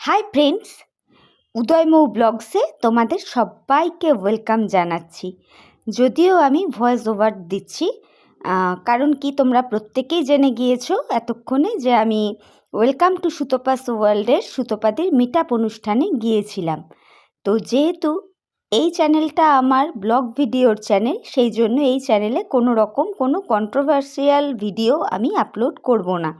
Hi friends, উদয়মৌ ব্লগসে তোমাদের সবাইকে welcome জানাচ্ছি। যদিও আমি ভয়েস ওভার দিচ্ছি, কারণ কি তোমরা প্রত্যেকেই জেনে গিয়েছো এতক্ষণে যে আমি ওয়েলকাম টু সুতপাস ওয়ার্ল্ডের সুতপাদির মিট আপ অনুষ্ঠানে গিয়েছিলাম। তো যেহেতু এই চ্যানেলটা আমার ব্লগ ভিডিওর চ্যানেল, সেই জন্য এই চ্যানেলে কোনো রকম কোনো কন্ট্রোভার্সিয়াল ভিডিও আমি আপলোড করব না।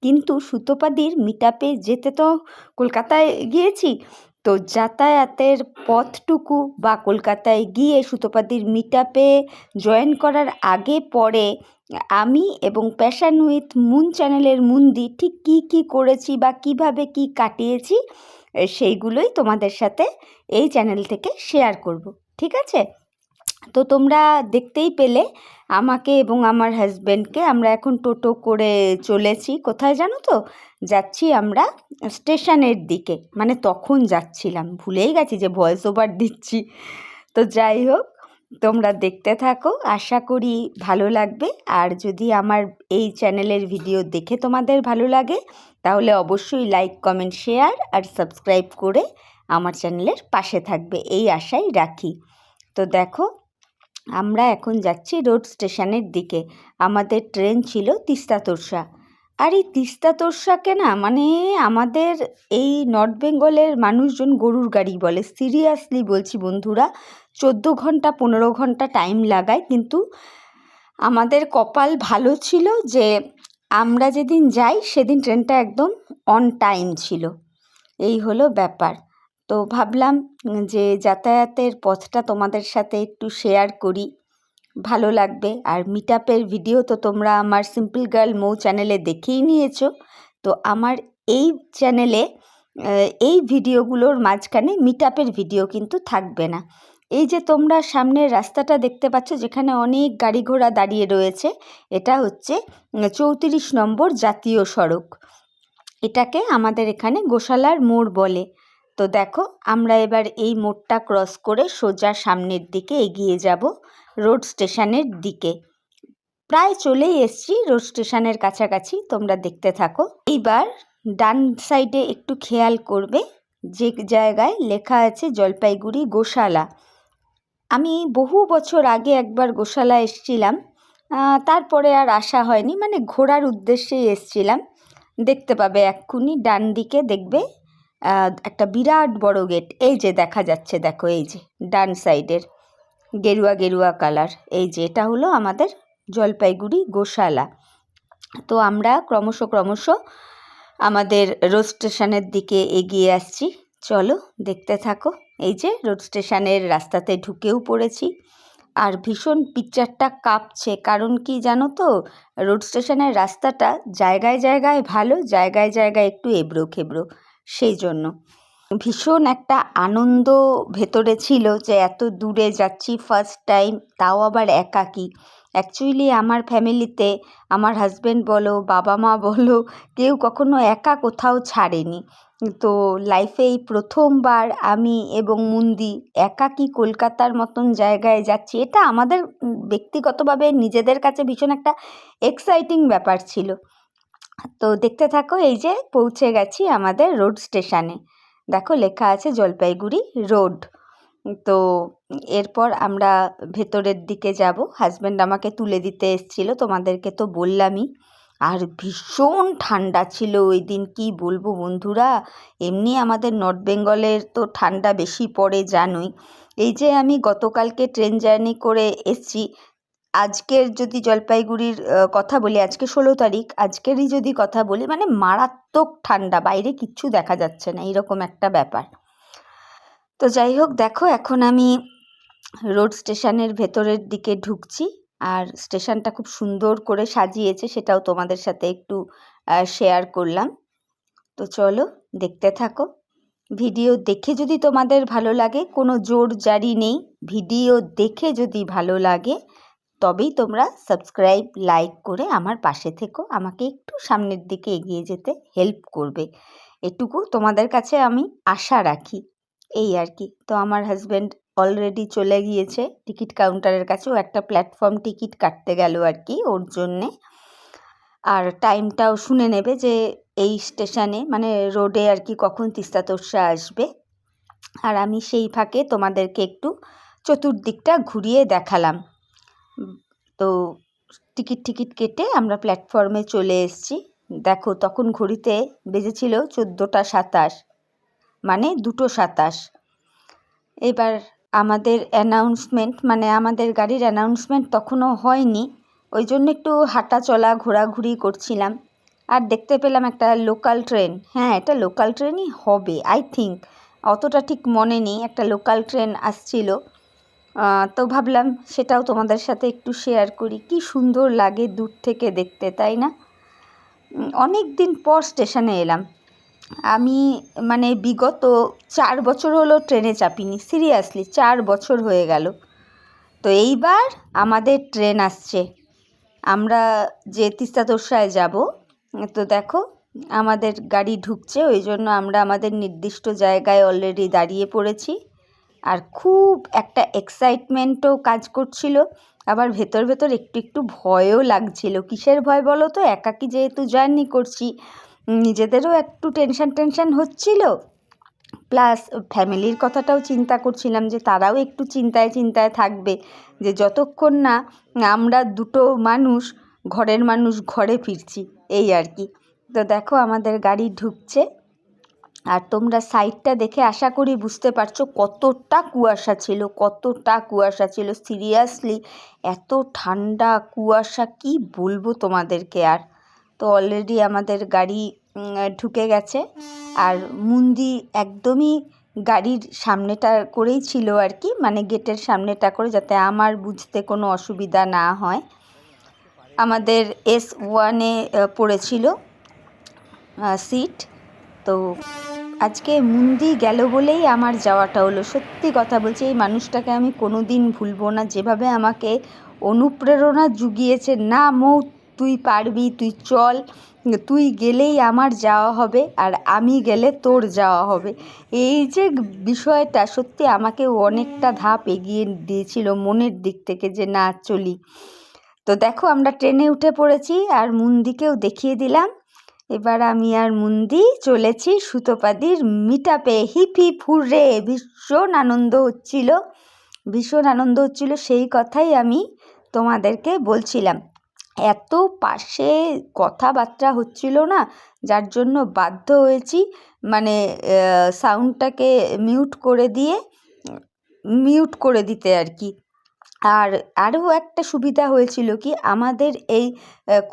কিন্তু সুতপাদির মিট আপে যেতে তো কলকাতায় গিয়েছি, তো যাতায়াতের পথটুকু বা কলকাতায় গিয়ে সুতপাদির মিট আপে জয়েন করার আগে পরে আমি এবং প্যাশন উইথ মুন চ্যানেলের মুন্দি ঠিক কী করেছি বা কিভাবে কি কাটিয়েছি সেইগুলোই তোমাদের সাথে এই চ্যানেল থেকে শেয়ার করব। ঠিক আছে? তো তোমরা দেখতেই পেলে আমাকে এবং আমার হাজব্যান্ডকে। আমরা এখন টোটো করে চলেছি কোথায় জানো তো? যাচ্ছি আমরা স্টেশনের দিকে, মানে তখন যাচ্ছিলাম, ভুলেই গেছি যে ভয়েস ওভার দিচ্ছি। তো যাই হোক, তোমরা দেখতে থাকো, আশা করি ভালো লাগবে। আর যদি আমার এই চ্যানেলের ভিডিও দেখে তোমাদের ভালো লাগে তাহলে অবশ্যই লাইক, কমেন্ট, শেয়ার আর সাবস্ক্রাইব করে আমার চ্যানেলের পাশে থাকবে, এই আশাই রাখি। তো দেখো, আমরা এখন যাচ্ছি রোড স্টেশনের দিকে। আমাদের ট্রেন ছিল তিস্তা তোরসা। আর এই তিস্তা তোরসাকে না, মানে আমাদের এই নর্থ বেঙ্গলের মানুষজন গরুর গাড়ি বলে। সিরিয়াসলি বলছি বন্ধুরা, 14 ঘন্টা 15 ঘন্টা টাইম লাগায়, কিন্তু আমাদের কপাল ভালো ছিল যে আমরা যেদিন যাই সেদিন ট্রেনটা একদম অন টাইম ছিল। এই হলো ব্যাপার। তো ভাবলাম যে যাতায়াতের পথটা তোমাদের সাথে একটু শেয়ার করি, ভালো লাগবে। আর মিট আপের ভিডিও তো তোমরা আমার সিম্পল গার্ল মৌ চ্যানেলে দেখেই নিয়েছো। তো আমার এই চ্যানেলে এই ভিডিওগুলোর মাঝখানে মিট আপের ভিডিও কিন্তু থাকবে না। এই যে তোমরা সামনের রাস্তাটা দেখতে পাচ্ছ, যেখানে অনেক গাড়ি ঘোড়া দাঁড়িয়ে রয়েছে, এটা হচ্ছে 34 নম্বর জাতীয় সড়ক। এটাকে আমাদের এখানে গোশালার মোড় বলে। তো দেখো, আমরা এবার এই মোড়টা ক্রস করে সোজা সামনের দিকে এগিয়ে যাব রোড স্টেশনের দিকে। প্রায় চলেই এসছি রোড স্টেশনের কাছাকাছি, তোমরা দেখতে থাকো। এইবার ডান সাইডে একটু খেয়াল করবে, যে জায়গায় লেখা আছে জলপাইগুড়ি গোশালা। আমি বহু বছর আগে একবার গোশালা এসছিলাম, তারপরে আর আসা হয়নি, মানে ঘোরার উদ্দেশ্যেই এসছিলাম। দেখতে পাবে এক্ষুনি ডান দিকে দেখবে একটা বিরাট বড় গেট, এই যে দেখা যাচ্ছে, দেখো এই যে ডান সাইডের গেরুয়া গেরুয়া কালার, এই যে এটা হলো আমাদের জলপাইগুড়ি গোশালা। তো আমরা ক্রমশ আমাদের রোড স্টেশনের দিকে এগিয়ে আসছি। চলো দেখতে থাকো। এই যে রোড স্টেশনের রাস্তাতে ঢুকেও পড়েছি, আর ভীষণ পিকচারটা কাঁপছে। কারণ কি জানো তো, রোড স্টেশনের রাস্তাটা জায়গায় জায়গায় ভালো, জায়গায় জায়গায় একটু এবড়ো খেবড়ো, সেই জন্য ভীষণ একটা আনন্দ ভেতরে ছিল যে এত দূরে যাচ্ছি ফার্স্ট টাইম, তাও আবার একাকী। অ্যাকচুয়ালি আমার ফ্যামিলিতে আমার হাজব্যান্ড বলো, বাবা মা বলো, কেউ কখনো একা কোথাও ছাড়েনি। তো লাইফে এই প্রথমবার আমি এবং মুন্দি একাকী কলকাতার মতন জায়গায় যাচ্ছি। এটা আমাদের ব্যক্তিগতভাবে নিজেদের কাছে ভীষণ একটা এক্সাইটিং ব্যাপার ছিল। তো দেখতে থাকো, এই যে পৌঁছে গেছি আমাদের রোড স্টেশনে। দেখো লেখা আছে জলপাইগুড়ি রোড। তো এরপর আমরা ভেতরের দিকে যাব। হাজব্যান্ড আমাকে তুলে দিতে এসেছিলো, তোমাদেরকে তো বললামই। আর ভীষণ ঠান্ডা ছিল ওই দিন, কি বলবো বন্ধুরা। এমনি আমাদের নর্থ বেঙ্গলের তো ঠান্ডা বেশি পড়ে জানোই। এই যে আমি গতকালকে ট্রেন জার্নি করে এসছি, আজকের যদি জলপাইগুড়ির কথা বলি, আজকে 16 তারিখ, আজকেরই যদি কথা বলি, মানে মারাত্মক ঠান্ডা, বাইরে কিচ্ছু দেখা যাচ্ছে না, এরকম একটা ব্যাপার। তো যাই হোক, দেখো এখন আমি রোড স্টেশনের ভেতরের দিকে ঢুকছি। আর স্টেশনটা খুব সুন্দর করে সাজিয়েছে, সেটাও তোমাদের সাথে একটু শেয়ার করলাম। তো চলো দেখতে থাকো। ভিডিও দেখে যদি তোমাদের ভালো লাগে, কোনো জোর জারি নেই, ভিডিও দেখে যদি ভালো লাগে তবেই তোমরা সাবস্ক্রাইব, লাইক করে আমার পাশে থেকো, আমাকে একটু সামনের দিকে এগিয়ে যেতে হেল্প করবে, এটুকু তোমাদের কাছে আমি আশা রাখি, এই আর কি। তো আমার হাজব্যান্ড অলরেডি চলে গিয়েছে টিকিট কাউন্টারের কাছে, ও একটা প্ল্যাটফর্ম টিকিট কাটতে গেল আর কি, ওর জন্যে। আর টাইমটাও শুনে নেবে যে এই স্টেশনে মানে রোডে আর কি কখন তিস্তা তোরসা আসবে। আর আমি সেই ফাঁকে তোমাদেরকে একটু চতুর্দিকটা ঘুরিয়ে দেখালাম। তো টিকিট কেটে আমরা প্ল্যাটফর্মে চলে এসেছি। দেখো তখন ঘড়িতে বেজেছিল 14:27, মানে 2:27। এবার আমাদের অ্যানাউন্সমেন্ট মানে আমাদের গাড়ির অ্যানাউন্সমেন্ট তখনও হয়নি, ওই জন্য একটু হাঁটা চলা ঘোরাঘুরি করছিলাম। আর দেখতে পেলাম একটা লোকাল ট্রেন, হ্যাঁ এটা লোকাল ট্রেনই হবে আই থিঙ্ক, অতটা ঠিক মনে নেই, একটা লোকাল ট্রেন আসছিল। তো ভাবলাম সেটাও তোমাদের সাথে একটু শেয়ার করি। কি সুন্দর লাগে দূর থেকে দেখতে, তাই না? অনেক দিন পর স্টেশনে এলাম। আমি মানে বিগত 4 বছর হলো ট্রেনে চাপিনি, সিরিয়াসলি 4 বছর হয়ে গেল। তো এইবার আমাদের ট্রেন আসছে, আমরা যে তিস্তা তোরসায় যাব। তো দেখো আমাদের গাড়ি ঢুকছে, ওই জন্য আমরা আমাদের নির্দিষ্ট জায়গায় অলরেডি দাঁড়িয়ে পড়েছি। আর খুব একটা এক্সাইটমেন্টও কাজ করছিল, আবার ভেতর ভেতর একটু ভয়ও লাগছিল। কিসের ভয় বলো তো? একাকী যেহেতু জার্নি করছি, নিজেদেরও একটু টেনশন হচ্ছিল, প্লাস ফ্যামিলির কথাটাও চিন্তা করছিলাম যে তারাও একটু চিন্তায় থাকবে, যে যতক্ষণ না আমরা দুটো মানুষ ঘরের মানুষ ঘরে ফিরছি, এই আর কি। তো দেখো আমাদের গাড়ি ঢুকছে, আর তোমরা সাইডটা দেখে আশা করি বুঝতে পারছো কতটা কুয়াশা ছিল। সিরিয়াসলি এত ঠান্ডা কুয়াশা কি বলবো তোমাদেরকে। আর তো অলরেডি আমাদের গাড়ি ঢুকে গেছে, আর মুন্দি একদমই গাড়ির সামনেটা করেই ছিল আর কি, মানে গেটের সামনেটা করে, যাতে আমার বুঝতে কোনো অসুবিধা না হয়। আমাদের S1-এ পড়েছিল সিট। তো আজকে মুন্দি গেল বলেই আমার যাওয়াটা হলো। সত্যি কথা বলছি, এই মানুষটাকে আমি কোনো দিন ভুলবো না, যেভাবে আমাকে অনুপ্রেরণা জুগিয়েছে, না মৌ তুই পারবি, তুই চল, তুই গেলেই আমার যাওয়া হবে আর আমি গেলে তোর যাওয়া হবে। এই যে বিষয়টা সত্যি আমাকে অনেকটা ধাপ এগিয়ে দিয়েছিল মনের দিক থেকে, যে না চলি। তো দেখো আমরা ট্রেনে উঠে পড়েছি, আর মুন্দিকেও দেখিয়ে দিলাম। এবার আমি আর মুন্দি চলেছি সুতোপাদির মিটআপে। হিপ হিপ হুররে, ভীষণ আনন্দ হচ্ছিল। সেই কথাই আমি তোমাদেরকে বলছিলাম। এত পাশে কথাবার্তা হচ্ছিল না, যার জন্য বাধ্য হয়েছি মানে সাউন্ডটাকে মিউট করে দিতে আর কি। আর আরও একটা সুবিধা হয়েছিল কি, আমাদের এই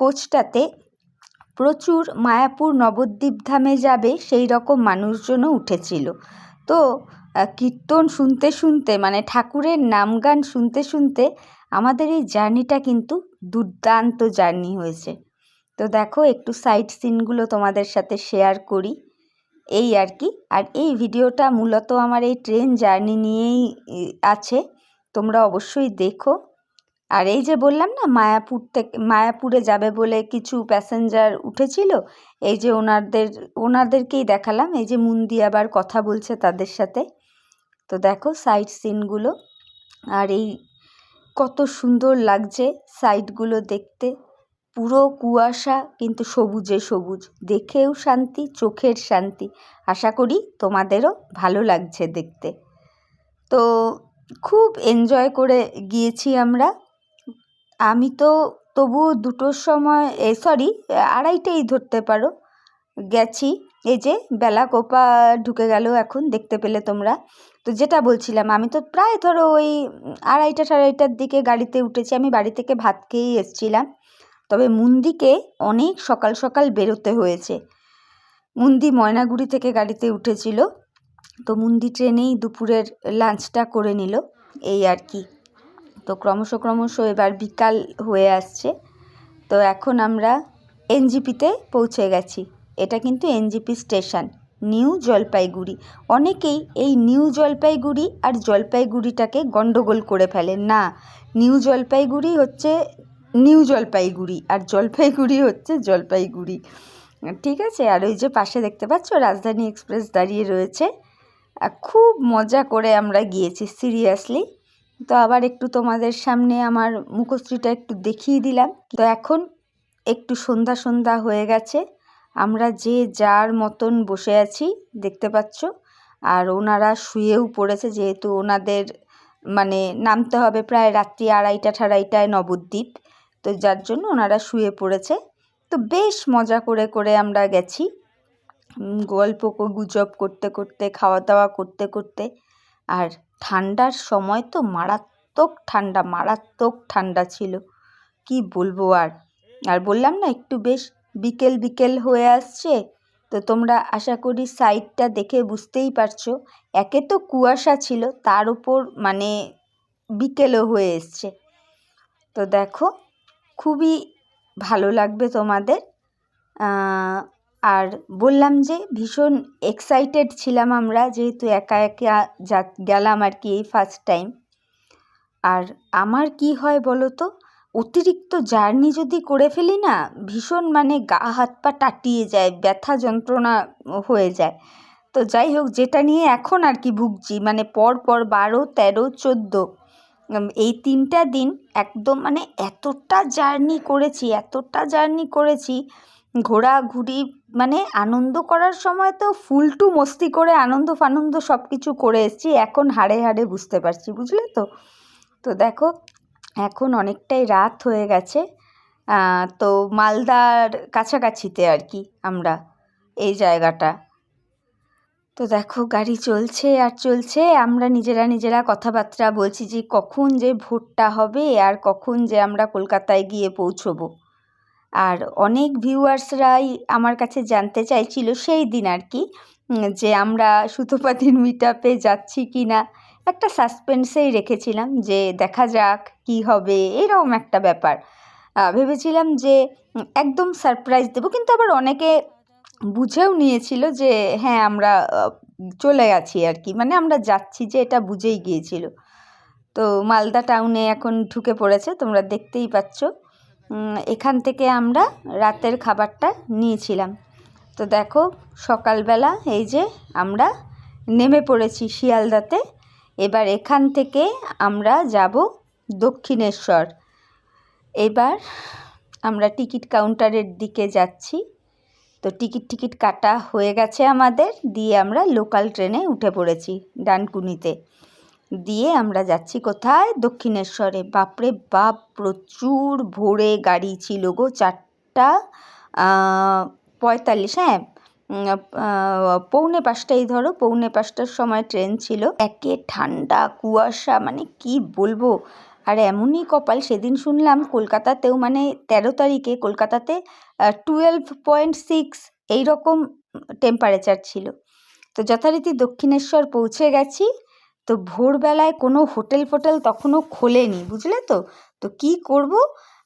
কোচটাতে প্রচুর মায়াপুর নবদ্বীপ ধামে যাবে সেই রকম মানুষজনও উঠেছিল। তো কীর্তন শুনতে মানে ঠাকুরের নাম গান শুনতে আমাদের এই জার্নিটা কিন্তু দুর্দান্ত জার্নি হয়েছে। তো দেখো একটু সাইট সিনগুলো তোমাদের সাথে শেয়ার করি, এই আর কি। আর এই ভিডিওটা মূলত আমার এই ট্রেন জার্নি নিয়েই আছে, তোমরা অবশ্যই দেখো। আর এই যে বললাম না মায়াপুরে যাবে বলে কিছু প্যাসেঞ্জার উঠেছিল, এই যে ওনাদেরকেই দেখালাম। এই যে মুন্দি আবার কথা বলছে তাদের সাথে। তো দেখো সাইট সিনগুলো, আর এই কত সুন্দর লাগছে সাইডগুলো দেখতে, পুরো কুয়াশা কিন্তু সবুজে সবুজ, দেখেও শান্তি, চোখের শান্তি। আশা করি তোমাদেরও ভালো লাগছে দেখতে। তো খুব এনজয় করে গিয়েছি আমরা। আমি তো তবুও 2টোর সময় 2:30 ধরতে পারো গেছি। এই যে বেলাকোপা ঢুকে গেল এখন, দেখতে পেলে তোমরা। তো যেটা বলছিলাম, আমি তো প্রায় ধরো ওই 2:30-2:30টার দিকে গাড়িতে উঠেছি। আমি বাড়ি থেকে ভাত খেয়েই এসছিলাম, তবে মুন্দিকে অনেক সকাল বেরোতে হয়েছে। মুন্দি ময়নাগুড়ি থেকে গাড়িতে উঠেছিল, তো মুন্দি ট্রেনেই দুপুরের লাঞ্চটা করে নিল, এই আর কি। তো ক্রমশ এবার বিকাল হয়ে আসছে। তো এখন আমরা এনজিপিতে পৌঁছে গেছি। এটা কিন্তু এনজিপি স্টেশন, নিউ জলপাইগুড়ি। অনেকেই এই নিউ জলপাইগুড়ি আর জলপাইগুড়িটাকে গন্ডগোল করে ফেলে। না, নিউ জলপাইগুড়ি হচ্ছে নিউ জলপাইগুড়ি, আর জলপাইগুড়ি হচ্ছে জলপাইগুড়ি, ঠিক আছে। আর ওই যে পাশে দেখতে পাচ্ছ রাজধানী এক্সপ্রেস দাঁড়িয়ে রয়েছে। খুব মজা করে আমরা গিয়েছি সিরিয়াসলি। তো আবার একটু তোমাদের সামনে আমার মুখশ্রীটা একটু দেখিয়ে দিলাম। তো এখন একটু সন্ধ্যা সন্ধ্যা হয়ে গেছে, আমরা যে যার মতন বসে আছি দেখতে পাচ্ছ, আর ওনারা শুয়েও পড়েছে, যেহেতু ওনাদের মানে নামতে হবে প্রায় রাত্রি 2:30 নবদ্বীপ, তো যার জন্য ওনারা শুয়ে পড়েছে। তো বেশ মজা করে করে আমরা গেছি, গল্প গুজব করতে করতে, খাওয়া দাওয়া করতে করতে। আর ঠান্ডার সময় তো মারাত্মক ঠান্ডা ছিল, কি বলবো। আর বললাম না একটু বেশ বিকেল বিকেল হয়ে আসছে, তো তোমরা আশা করি সাইডটা দেখে বুঝতেই পারছো, একে তো কুয়াশা ছিল, তার উপর মানে বিকেলও হয়ে এসছে। তো দেখো খুবই ভালো লাগবে তোমাদের। আর বললাম যে ভীষণ এক্সাইটেড ছিলাম আমরা, যেহেতু একা একা গেলাম আর কি, এই ফার্স্ট টাইম। আর আমার কি হয় বলো তো, অতিরিক্ত জার্নি যদি করে ফেলি না, ভীষণ মানে গা হাত পা টাটিয়ে যায়, ব্যথা যন্ত্রণা হয়ে যায়। তো যাই হোক, যেটা নিয়ে এখন আর কি ভুগছি, মানে পর 12, 13, 14 এই 3টা দিন একদম মানে এতটা জার্নি করেছি, ঘোরাঘুরি মানে আনন্দ করার সময় তো ফুল টু মস্তি করে আনন্দ ফানন্দ সব কিছু করে এসেছি, এখন হাড়ে হাড়ে বুঝতে পারছি, বুঝলে তো। তো দেখো এখন অনেকটাই রাত হয়ে গেছে, তো মালদার কাছাকাছিতে আর কি আমরা এই জায়গাটা। তো দেখো গাড়ি চলছে আর চলছে, আমরা নিজেরা কথাবার্তা বলছি যে কখন যে ভোরটা হবে আর কখন যে আমরা কলকাতায় গিয়ে পৌঁছবো। আর অনেক ভিউয়ার্সরাই আমার কাছে জানতে চাইছিল সেই দিন আর কি, যে আমরা সুতোপাতির মিটআপে যাচ্ছি কি না। একটা সাসপেন্সেই রেখেছিলাম যে দেখা যাক কি হবে, এরকম একটা ব্যাপার। ভেবেছিলাম যে একদম সারপ্রাইজ দেবো, কিন্তু আবার অনেকে বুঝেও নিয়েছিল যে হ্যাঁ আমরা চলে গেছি আর কি, মানে আমরা যাচ্ছি যে এটা বুঝেই গিয়েছিল। তো মালদা টাউনে এখন ঢুকে পড়েছে, তোমরা দেখতেই পাচ্ছ। এখান থেকে আমরা রাতের খাবারটা নিয়েছিলাম। তো দেখো সকালবেলা এই যে আমরা নেমে পড়েছি শিয়ালদাতে। এবার এখান থেকে আমরা যাব দক্ষিণেশ্বর। এবার আমরা টিকিট কাউন্টারের দিকে যাচ্ছি। তো টিকিট কাটা হয়ে গেছে আমাদের, দিয়ে আমরা লোকাল ট্রেনে উঠে পড়েছি ডানকুনিতে। দিয়ে আমরা যাচ্ছি কোথায়? দক্ষিণেশ্বরে। বাপরে বাপ, প্রচুর ভোরে গাড়ি ছিল গো, 4:45, হ্যাঁ 4:45 ধরো, 4:45টার সময় ট্রেন ছিল। একে ঠান্ডা কুয়াশা, মানে কি বলবো। আর এমনই কপাল, সেদিন শুনলাম কলকাতাতেও মানে 13 তারিখে কলকাতাতে 12.6 এইরকম টেম্পারেচার ছিল। তো যথারীতি দক্ষিণেশ্বর পৌঁছে গেছি। তো ভোরবেলায় কোনো হোটেল ফোটেল তখনও খোলেনি, বুঝলে তো। তো কী করব,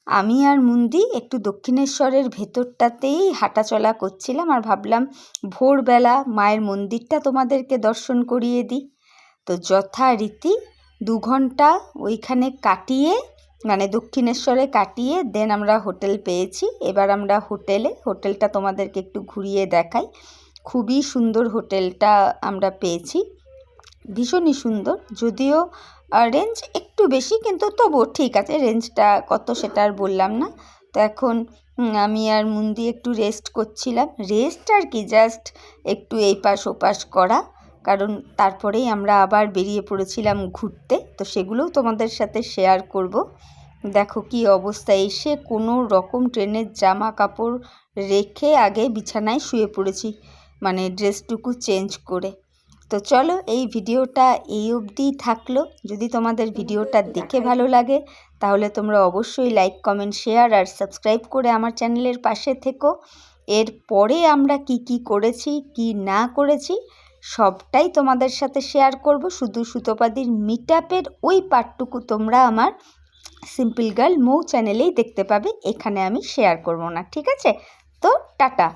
আমি আর মুন্দি একটু দক্ষিণেশ্বরের ভেতরটাতেই হাঁটাচলা করছিলাম, আর ভাবলাম ভোরবেলা মায়ের মন্দিরটা তোমাদেরকে দর্শন করিয়ে দিই। তো যথারীতি 2 ঘন্টা ওইখানে কাটিয়ে, মানে দক্ষিণেশ্বরে কাটিয়ে দেন আমরা হোটেল পেয়েছি। এবার আমরা হোটেলটা তোমাদেরকে একটু ঘুরিয়ে দেখাই। খুবই সুন্দর হোটেলটা আমরা পেয়েছি, ভীষণই সুন্দর। যদিও রেঞ্জ একটু বেশি, কিন্তু তবুও ঠিক আছে, রেঞ্জটা কত সেটা আর বললাম না। তো এখন আমি আর মুন্দি একটু রেস্ট করছিলাম, রেস্ট আর কি, জাস্ট একটু এই পাশ ওপাশ করা, কারণ তারপরেই আমরা আবার বেরিয়ে পড়েছিলাম ঘুরতে। তো সেগুলোও তোমাদের সাথে শেয়ার করব। দেখো কি অবস্থা, এসে কোনো রকম ট্রেনের জামা কাপড় রেখে আগে বিছানায় শুয়ে পড়েছি, মানে ড্রেসটুকু চেঞ্জ করে। তো চলো এই ভিডিওটা এই অবধিই থাকলো। যদি তোমাদের ভিডিওটা দেখে ভালো লাগে তাহলে তোমরা অবশ্যই লাইক, কমেন্ট, শেয়ার আর সাবস্ক্রাইব করে আমার চ্যানেলের পাশে থেকো। এরপরে আমরা কি করেছি কি না করেছি সবটাই তোমাদের সাথে শেয়ার করব। শুধু সুতোপাদির মিটআপের ওই পার্টটুকু তোমরা আমার সিম্পল গার্ল মৌ চ্যানেলেই দেখতে পাবে, এখানে আমি শেয়ার করব না, ঠিক আছে? তো টাটা।